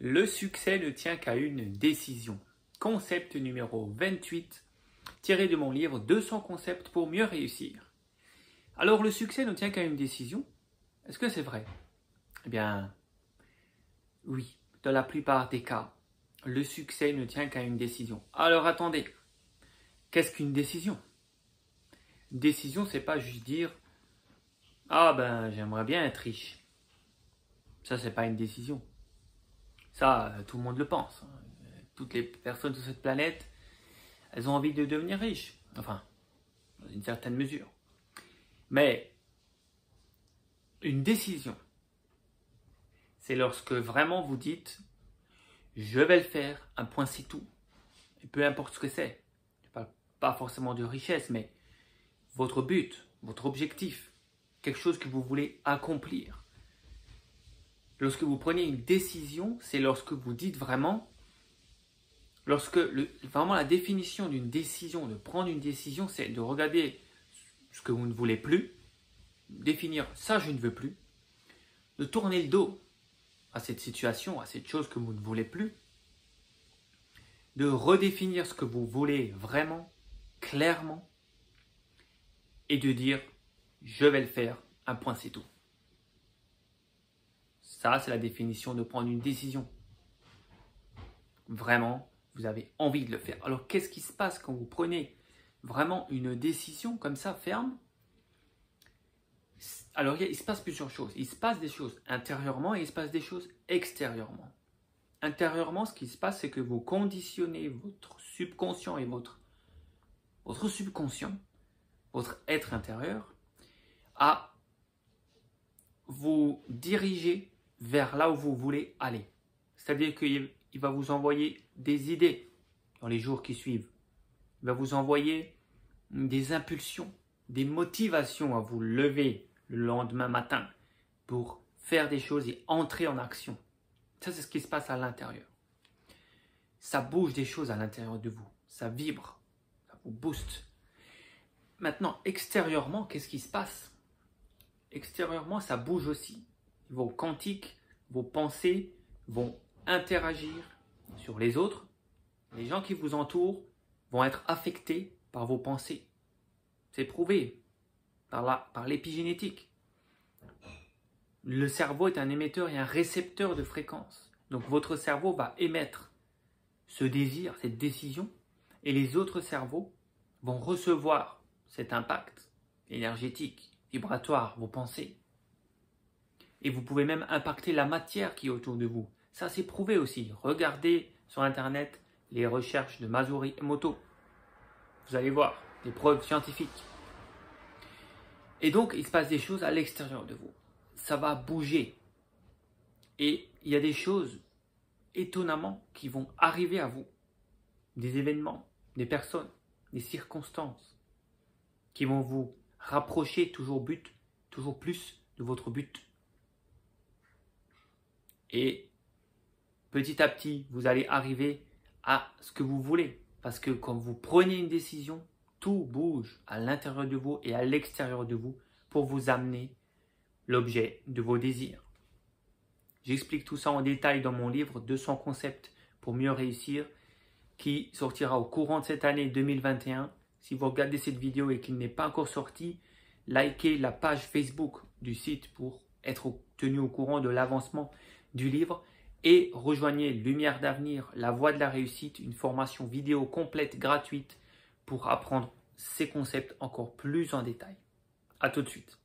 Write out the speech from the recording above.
Le succès ne tient qu'à une décision. Concept numéro 28, tiré de mon livre 200 concepts pour mieux réussir. Alors, le succès ne tient qu'à une décision. Est-ce que c'est vrai? Eh bien, oui, dans la plupart des cas, le succès ne tient qu'à une décision. Alors, attendez, qu'est-ce qu'une décision? Une décision, c'est pas juste dire « Ah ben, j'aimerais bien être riche ». Ça, c'est pas une décision. Ça, tout le monde le pense. Toutes les personnes sur cette planète, elles ont envie de devenir riches. Enfin, dans une certaine mesure. Mais une décision, c'est lorsque vraiment vous dites « Je vais le faire, un point c'est tout ». Et peu importe ce que c'est. Je ne parle pas forcément de richesse, mais votre but, votre objectif, quelque chose que vous voulez accomplir. Lorsque vous prenez une décision, c'est lorsque vous dites vraiment, vraiment la définition d'une décision, de prendre une décision, c'est de regarder ce que vous ne voulez plus, définir ça je ne veux plus, de tourner le dos à cette situation, à cette chose que vous ne voulez plus, de redéfinir ce que vous voulez vraiment, clairement, et de dire je vais le faire, un point c'est tout. Ça, c'est la définition de prendre une décision. Vraiment, vous avez envie de le faire. Alors, qu'est-ce qui se passe quand vous prenez vraiment une décision comme ça, ferme? Alors, il se passe plusieurs choses. Il se passe des choses intérieurement et il se passe des choses extérieurement. Intérieurement, ce qui se passe, c'est que vous conditionnez votre subconscient et votre subconscient, votre être intérieur, à vous diriger vers là où vous voulez aller. C'est-à-dire qu'il va vous envoyer des idées dans les jours qui suivent. Il va vous envoyer des impulsions, des motivations à vous lever le lendemain matin pour faire des choses et entrer en action. Ça, c'est ce qui se passe à l'intérieur. Ça bouge des choses à l'intérieur de vous. Ça vibre, ça vous booste. Maintenant, extérieurement, qu'est-ce qui se passe? Extérieurement, ça bouge aussi. Vos quantiques, vos pensées vont interagir sur les autres. Les gens qui vous entourent vont être affectés par vos pensées. C'est prouvé par l'épigénétique. Le cerveau est un émetteur et un récepteur de fréquences. Donc votre cerveau va émettre ce désir, cette décision, et les autres cerveaux vont recevoir cet impact énergétique, vibratoire, vos pensées. Et vous pouvez même impacter la matière qui est autour de vous. Ça, c'est prouvé aussi. Regardez sur Internet les recherches de Masaru Emoto. Vous allez voir des preuves scientifiques. Et donc, il se passe des choses à l'extérieur de vous. Ça va bouger. Et il y a des choses, étonnamment, qui vont arriver à vous. Des événements, des personnes, des circonstances qui vont vous rapprocher toujours plus de votre but. Et petit à petit, vous allez arriver à ce que vous voulez. Parce que quand vous prenez une décision, tout bouge à l'intérieur de vous et à l'extérieur de vous pour vous amener l'objet de vos désirs. J'explique tout ça en détail dans mon livre 200 concepts pour mieux réussir qui sortira au courant de cette année 2021. Si vous regardez cette vidéo et qu'il n'est pas encore sorti, likez la page Facebook du site pour être tenu au courant de l'avancement du livre et rejoignez Lumière d'avenir, la voie de la réussite, une formation vidéo complète gratuite pour apprendre ces concepts encore plus en détail. À tout de suite.